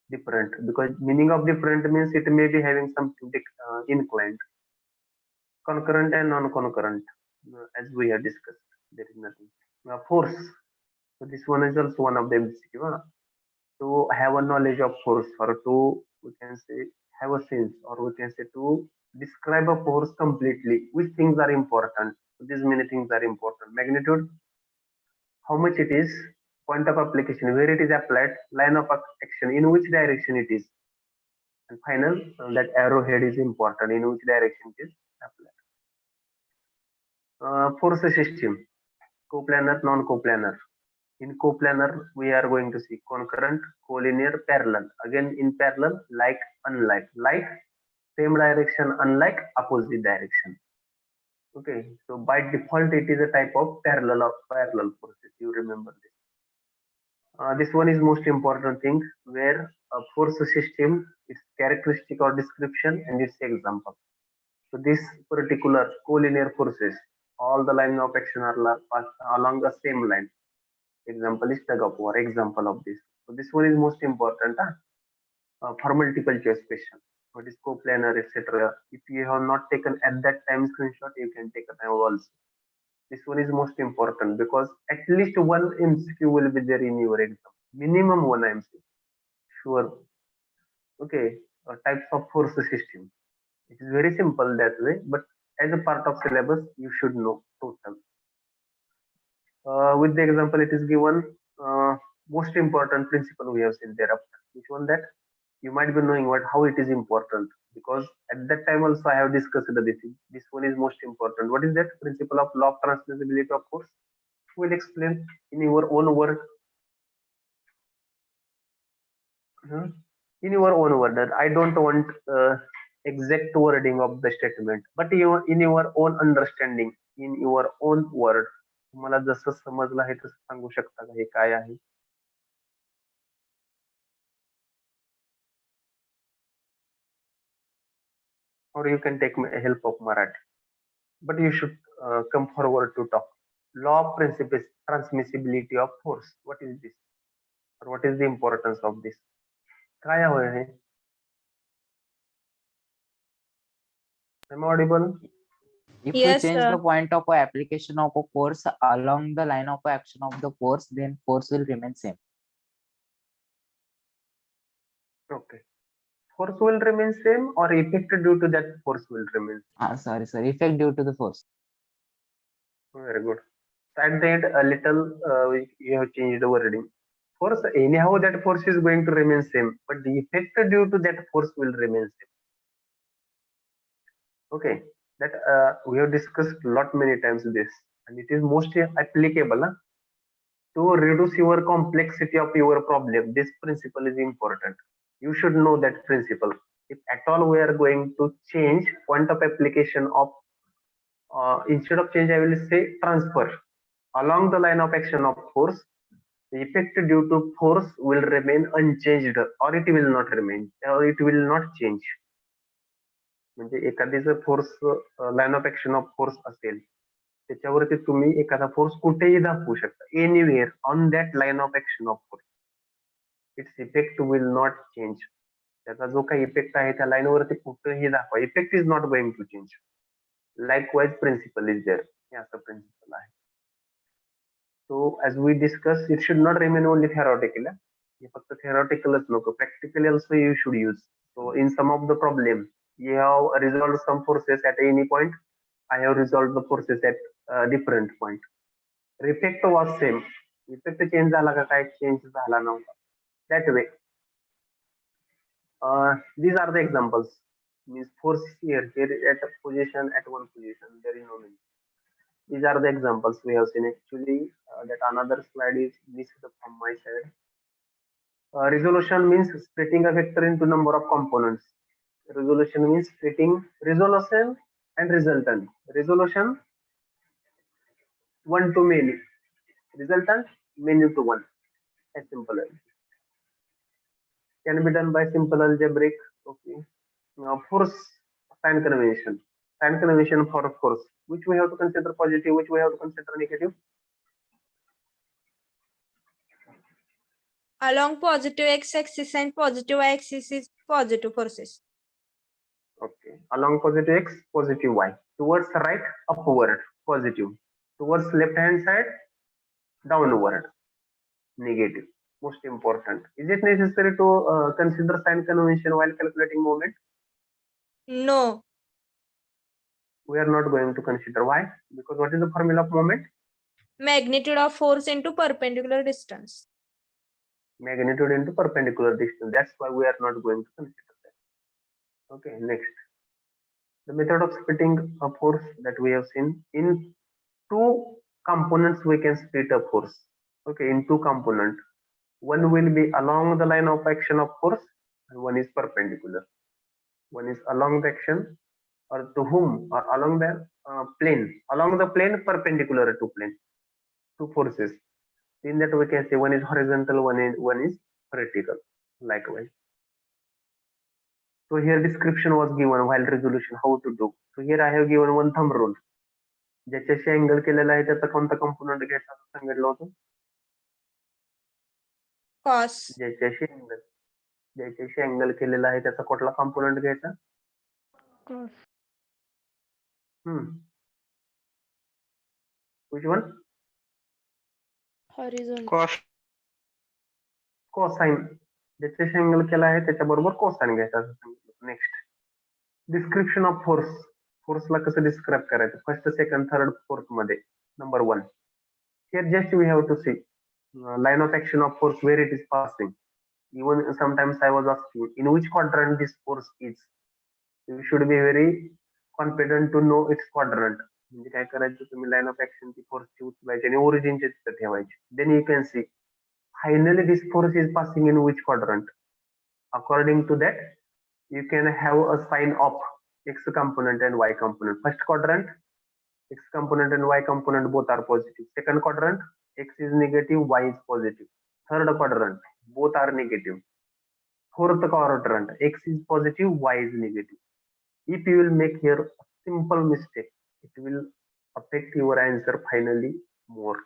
different, because meaning of different means it may be having some inclined. Concurrent and non-concurrent, as we have discussed. There is nothing. Force. So this one is also one of the MCQ. To have a knowledge of force, or to, we can say, have a sense, or we can say to describe a force completely, which things are important. These many things are important: magnitude, how much it is, point of application, where it is applied, line of action, in which direction it is, and final, that arrowhead is important, in which direction it is applied. Force system: coplanar, non-coplanar. In coplanar, we are going to see concurrent, collinear, parallel. Again, in parallel, like, unlike. Like, same direction; unlike, opposite direction. Okay, so by default, it is a type of parallel forces. You remember this. This one is most important thing, where a force system, its characteristic or description, and its example. So this particular collinear forces, all the line of action are along the same line. Example is tug of war. Example of this. So this one is most important for multiple choice question. What is coplanar, etc. If you have not taken at that time screenshot, you can take it now also. This one is most important, because at least one MCQ will be there in your exam. Minimum one MCQ. Sure. Okay. Types of force system. It is very simple that way, but as a part of syllabus, you should know total. With the example, it is given. Most important principle we have seen thereafter. Which one? That you might be knowing how it is important, because at that time also I have discussed this. This one is most important. What is that? Principle of law of transmissibility of force. We'll explain in your own word. In your own word. I don't want exact wording of the statement, but in your own understanding, in your own word. तुम्हाला जसं समजलं आहे तसं सांगू शकता का हे काय आहे? Or you can take help of Marathi, but you should come forward to talk. Law of transmissibility of force. What is this? Or what is the importance of this? काय आहे हे? Am I audible? If Yes, we change sir. the point of application of a force along the line of action of the force, then force will remain same. Okay. Force will remain same, or effect due to that force will remain same? Sorry, effect due to the force. Very good. At the end, a little you have changed the wording. Force, anyhow, that force is going to remain same, but the effect due to that force will remain same. Okay, that we have discussed lot many times this, and it is mostly applicable to reduce your complexity of your problem. This principle is important. You should know that principle. If at all we are going to change point of application of, instead of change, I will say transfer along the line of action of force, the effect due to force will remain unchanged, or it will not remain, or it will not change. म्हणजे एखादी जर force line of action of force असेल, त्याच्यावरती तुम्ही एखादा force कुठेही दाखवू शकता, anywhere on that line of action of force. Its effect will not change. त्याचा जो काही इफेक्ट आहे त्या लाईनवरती कुठेही दाखवा, effect is not going to change. Likewise principle is there. हे असं प्रिन्सिपल आहे. So as we discussed, it should not remain only theoretical. हे फक्त theoreticalच नको, practically also you should use. So in some of the problem, you have resolved some forces at any point. I have resolved the forces at different point. Effect was same. Effect change झाला का काय? Change झाला नव्हता. That way. These are the examples. Means force here at a position, at one position, there is no meaning. These are the examples we have seen. Actually, that another slide is missed from my side. Resolution means splitting a vector into number of components. Resolution means splitting resolution and resultant. Resolution 1 to many. Resultant many to 1. As simple as. Can be done by simple algebraic. Okay. Now force sign convention. Sign convention for force. Which we have to consider positive, which we have to consider negative. Along positive x-axis and positive y-axis is positive forces. Okay. Along positive x, positive y. Towards right, upward, positive. Towards left hand side, downward, negative. Most important. Is it necessary to consider sign convention while calculating moment? No. We are not going to consider. Why? Because what is the formula of moment? Magnitude of force into perpendicular distance. Magnitude into perpendicular distance. That's why we are not going to consider that. Okay, next. The method of splitting a force that we have seen, in two components we can split a force. Okay, in two components. One will be along the line of action of force and one is perpendicular. One is along the action or to whom or along the plane. Along the plane perpendicular to plane. Two forces. In that we can say one is horizontal, one is vertical. Likewise. So here description was given while resolution how to do. So here I have given one thumb rule. ज्याच्याशी angle केलेला आहे त्याचा कोणता component घ्यायचा असं सांगितलं होतं. Cos. ज्याच्याशी angle केलेला आहे त्याचा कुठला कंपोनंट घ्यायचा. Which one? Horizontal. Cosine. ज्याच्याशी अँगल केला आहे त्याच्याबरोबर कोसाइन घ्यायचा असं सांगितलं. Next description of force. फोर्सला कसं डिस्क्राईब करायचं फर्स्ट सेकंड थर्ड फोर्थ मध्ये. Number 1 here just we have to see line of action of force where it is passing. Even sometimes I was asking in which quadrant this force is. You should be very confident to know its quadrant. म्हणजे काय करायचं तुम्ही line of action ची फोर्सची उचलायची आणि ओरिजिनचे तिथे ठेवायची. Then you can see finally this force is passing in which quadrant. According to that you can have a sign of x component and y component. First quadrant, x component and y component both are positive. Second quadrant, x is negative, y is positive. Third quadrant, both are negative. Fourth quadrant, x is positive, y is negative. If you will make here a simple mistake, it will affect your answer finally more.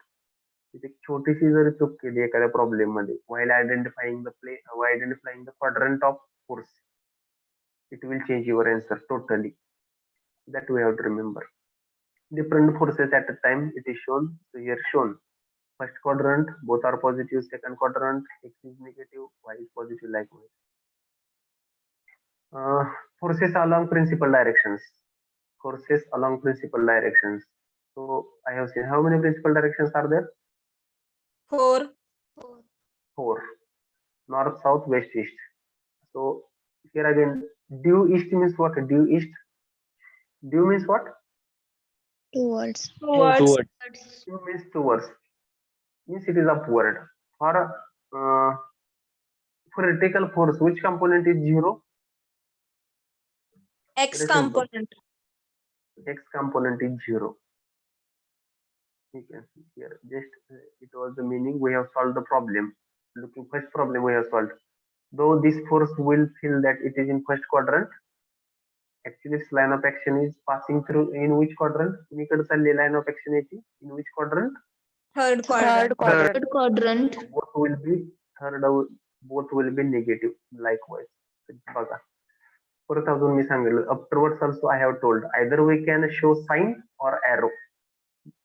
एक छोटीशी जरी चूक केली एखाद्या problem मध्ये while identifying the quadrant of force, it will change your answer totally. That we have to remember. Different forces at a time it is shown. So here shown first quadrant both are positive, second quadrant x is negative, y is positive. Likewise forces along principal directions. Forces along principal directions. So I have seen how many principal directions are there? 4. North, south, west, east. So here again due east means what? Due east. Due means what? Towards. Due means towards. Means it is upward. For vertical force, which component is 0? X Very simple. component. X component is 0. You can see here. Just it was the meaning. We have solved the problem. Looking first problem we have solved. Though this force will feel that it is in first quadrant, actually its line of action is passing through in which quadrant? कुणीकडे चालली line of action याची? In which quadrant? Third quadrant. Third quadrant. Both will be both will be negative. Likewise. बघा. परत अजून मी सांगितलं afterwards also I have told either we can show sign or arrow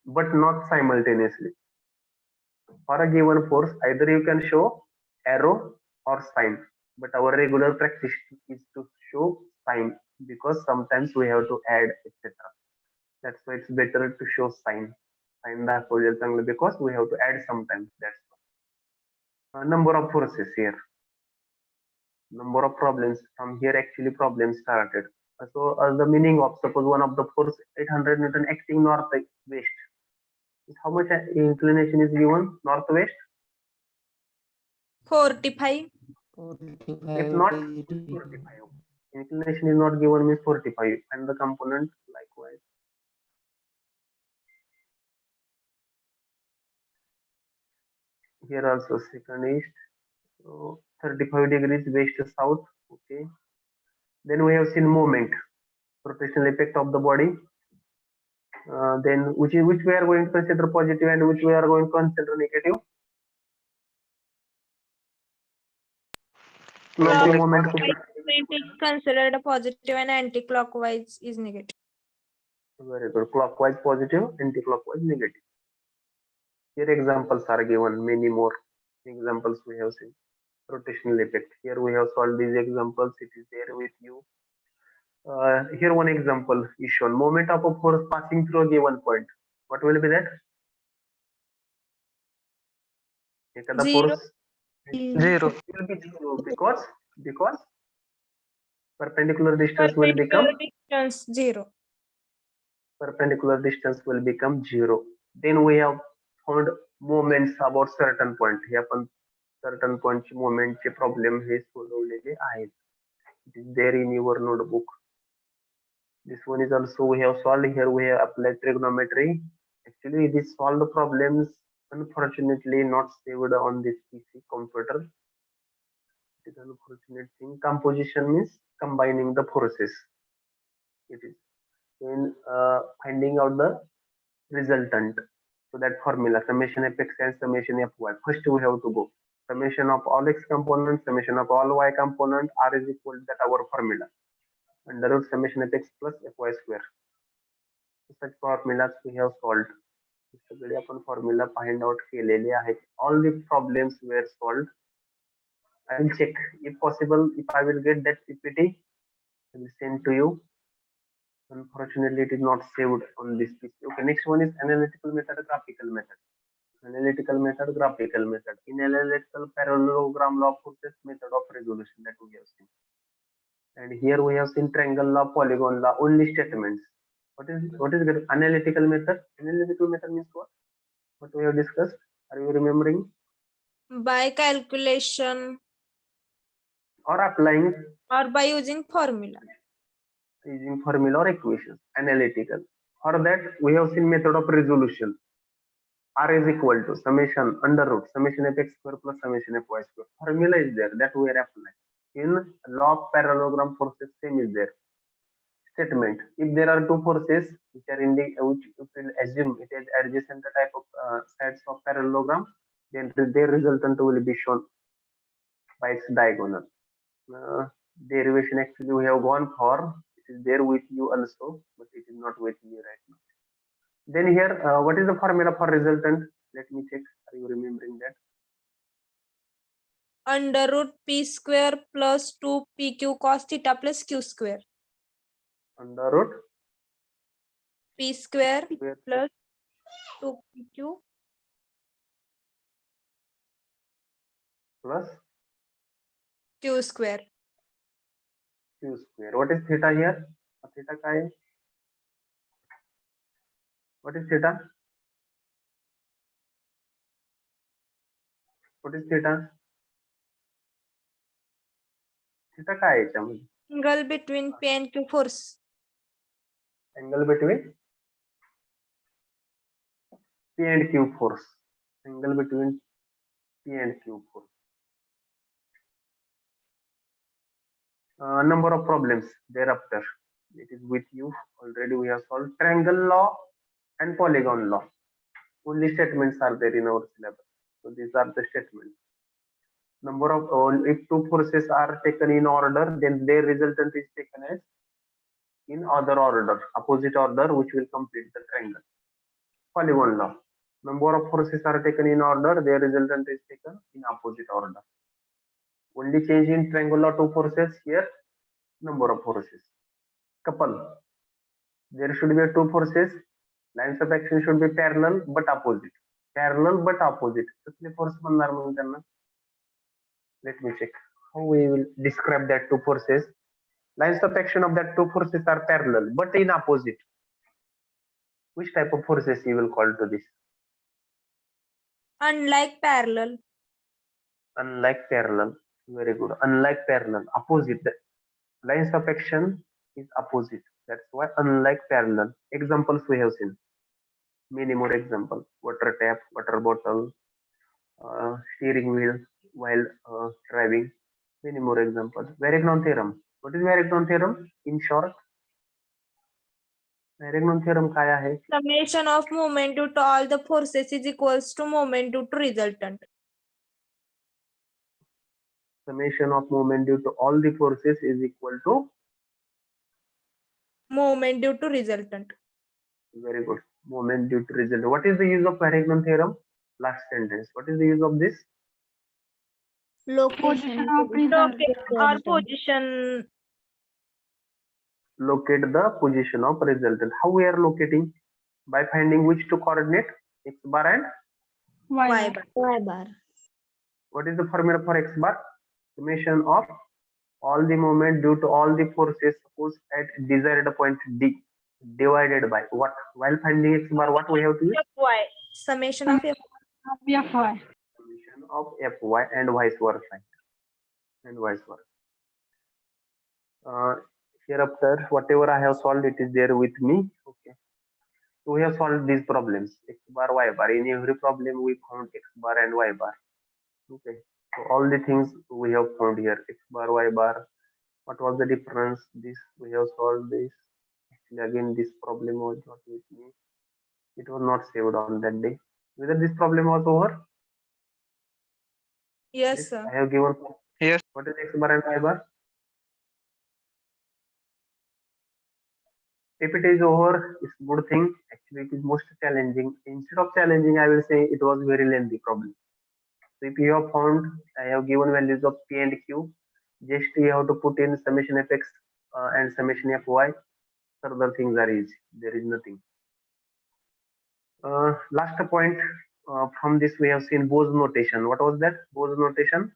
but not simultaneously. For a given force either you can show arrow or sign, but our regular practice is to show sign because sometimes we have to add etc. That's why it's better to show sign. Sign दाखवलेलं चांगलं because we have to add sometimes. That's why. Number of forces here. Number of problems from here actually problems started. So the meaning of suppose one of the force 800 Newton acting northwest. How much inclination is given northwest? 45. If not 45. Inclination is not given means 45 and the component likewise. Here also second east. So 35 degrees west to south. Okay. Then we have seen moment, rotational effect of the body. Then which we are going to consider positive and which we are going to consider negative. Clockwise moment. Is considered a positive and anti-clockwise is negative. Very good. Clockwise positive, anti-clockwise negative. Here examples are given. Many more examples we have seen. Rotational effect. Here we have solved these examples. It is there with you. Here one example is shown. Moment of a force passing through a given point. What will be that? Ekada Zero. force Zero. will be zero because perpendicular distance will become Distance 0. perpendicular distance will become zero. Then we have found moments about certain point. हे आपण certain point ची moment चे problem हे सोडवलेले आहेत. It is there in your notebook. This one is also we have solved. Here we have applied trigonometry. Actually, these solved problems unfortunately not saved on this PC computer. It is an unfortunate thing. Composition means combining the forces. It is when finding out the resultant. So that formula summation fx and summation fy. First we have to go summation of all x components, summation of all y component. R is equal to that our formula. Under root summation fx plus fy square. Such formulas we have solved. सगळे आपण formula find out केलेले आहेत. All the problems were solved. I will check if possible. If I will get that PPT, I will send to you. Unfortunately, it is not saved on this PC. Okay, next one is analytical method, graphical method. Analytical method, graphical method. In analytical parallelogram law forces method of resolution that we have seen. And here we have seen triangle law, polygon law, only statements. What is the analytical method? Analytical method means what? What we have discussed? Are you remembering? By calculation Or applying or by using formula. using formula or equations. Analytical. For that we have seen method of resolution. R is equal to summation under root summation fx square plus summation fy square. Formula is there that we are applying. In law of parallelogram forces, same is there. Statement: if there are two forces which are in the which you will assume it is adjacent type of sides of parallelogram, then their resultant will be shown by its diagonal. Derivation actually we have gone for. It is there with you also, but it is not with me right now. Then here, what is the formula for resultant? Let me check. Are you remembering that? Under root p square plus 2 pq cos theta plus q square. Under root P square square plus 2 pq plus q square. q square. What is theta here? Theta काय आहे? What is theta? What is theta? Theta काय आहे याच्यामध्ये? Angle between p and q force. Angle between P and Q force. Angle between P and Q force. Number of problems thereafter. It is with you already. We have solved triangle law and polygon law. Only statements are there in our syllabus. So these are the statements. Number of if two forces are taken in order, then their resultant is taken as in other order, opposite order, which will complete the triangle. Polygon law. Number of forces are taken in order, their resultant is taken in opposite order. Only change in triangle law, two forces, here number of forces. Couple. There should be two forces. Lines of action should be parallel but opposite. Parallel but opposite. कसले force बनणार म्हणून त्यांना? Let me check how we will describe that two forces. Lines of action of that two forces are parallel but in opposite. Which type of forces you will call to this? Unlike parallel. Unlike parallel. Very good. Unlike parallel. Opposite. lines of action is opposite. That's why unlike parallel. Examples we have seen. Many more examples. Water tap, water bottle, steering wheel while driving. Many more examples. Varignon theorem. What is Varignon theorem? In short, Varignon theorem काय आहे? Summation of moment due to all the forces is equals to moment due to resultant. Summation of moment due to all the forces is equal to, Moment due to resultant. very good, moment due to result. What is the use of Varignon theorem? Last sentence. What is the use of this? Location. Locate or position. Locate the position of resultant. How we are locating? By finding which two coordinate? X bar and Y bar. Y bar. what is the formula for X bar? Summation of all the moment due to all the forces suppose at desired point D divided by what? While finding X bar, what we have to use? Fy. Summation of F. Summation of Fy and vice versa. And vice versa. Hereafter, whatever I have solved, it is there with me. Okay. So we have solved these problems. X bar, Y bar. In every problem, we found X bar and Y bar. Okay. So all the things we have found here. X bar, Y bar. What was the difference? This we have solved this. Actually, again, this problem was not with me. It was not saved on that day. Whether this problem was over? Yes, sir. I have given. Yes. What is X bar and Y bar? If it is over, it's a good thing. Actually, it is most challenging. Instead of challenging, I will say it was very lengthy problem. So if you have found, I have given values of P and Q. Just you have to put in summation of X and summation of Y. Further things are easy. There is nothing. Last point from this we have seen Bose notation. What was that? Bose notation.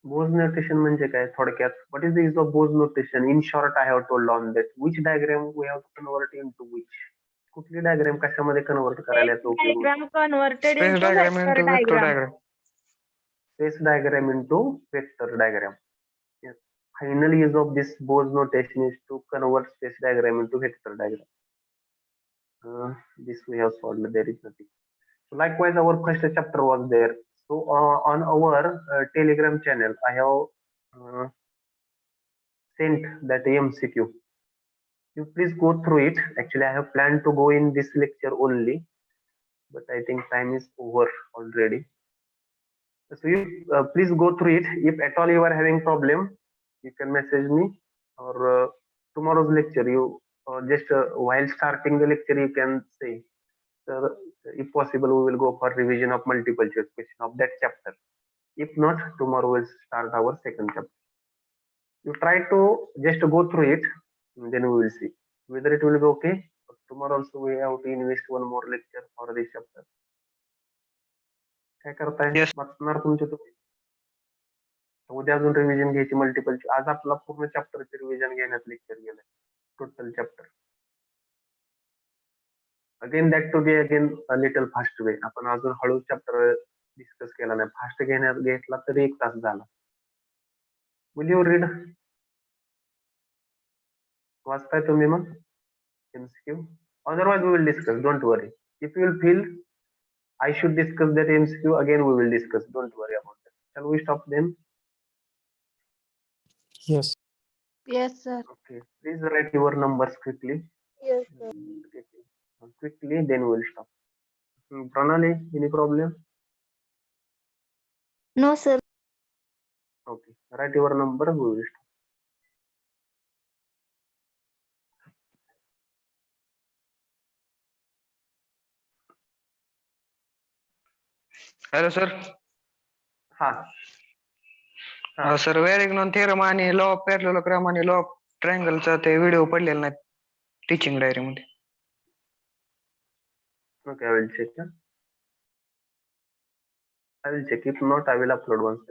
Bose notation म्हणजे काय थोडक्यात? What is the use of Bose notation? In short, I have told on that. Which diagram we have to convert into which? कुठली diagram कशामध्ये convert करायला याचा उपयोग? Diagram converted Space into diagram vector into vector diagram. diagram. Space diagram into vector diagram. Yes. Final use of this Bose notation is to convert space diagram into vector diagram. This we have solved. There is nothing. So likewise, our first chapter was there. So on our Telegram channel, I have sent that MCQ. You please go through it. Actually, I have planned to go in this lecture only, but I think time is over already. So you please go through it. If at all you are having problem, you can message me, or tomorrow's lecture you just while starting the lecture you can say, sir, if possible we will go for revision of multiple choice question of that chapter. If not, tomorrow we'll start our second chapter. You try to just go through it, and then we will see whether it will be okay. But tomorrow also we have to invest one more lecture for this chapter. काय करताय? Yes. वाचणार तुमचे तुम्ही. उद्या अजून revision घ्यायची multiple. आज आपला पूर्ण चॅप्टरचे रिव्हिजन घेण्यात लेक्चर गेलंय. Total chapter. Again that to be again a little fast way. आपण अजून हळू चॅप्टर डिस्कस केला नाही. फास्ट घेतला तरी 1 तास झाला. Will you read? वाचताय तुम्ही मग MCQ? Otherwise we will discuss. Don't worry. If you will feel I should discuss that MCQ, again we will discuss. Don't worry about that. Shall we stop then? Yes. Yes, sir. Okay. Please write your numbers quickly. Yes, sir. Quickly, then we will stop. Pranali, any problem? No, sir. Okay. Write your number. We will stop. Hello sir. हा. Sir व्हॅरिग्नॉन theorem आणि law of parallelogram आणि law of ट्रायंगलचा ते video पडलेला नाही teaching diary मध्ये. Okay, I will check. I will check. If not, I will upload once.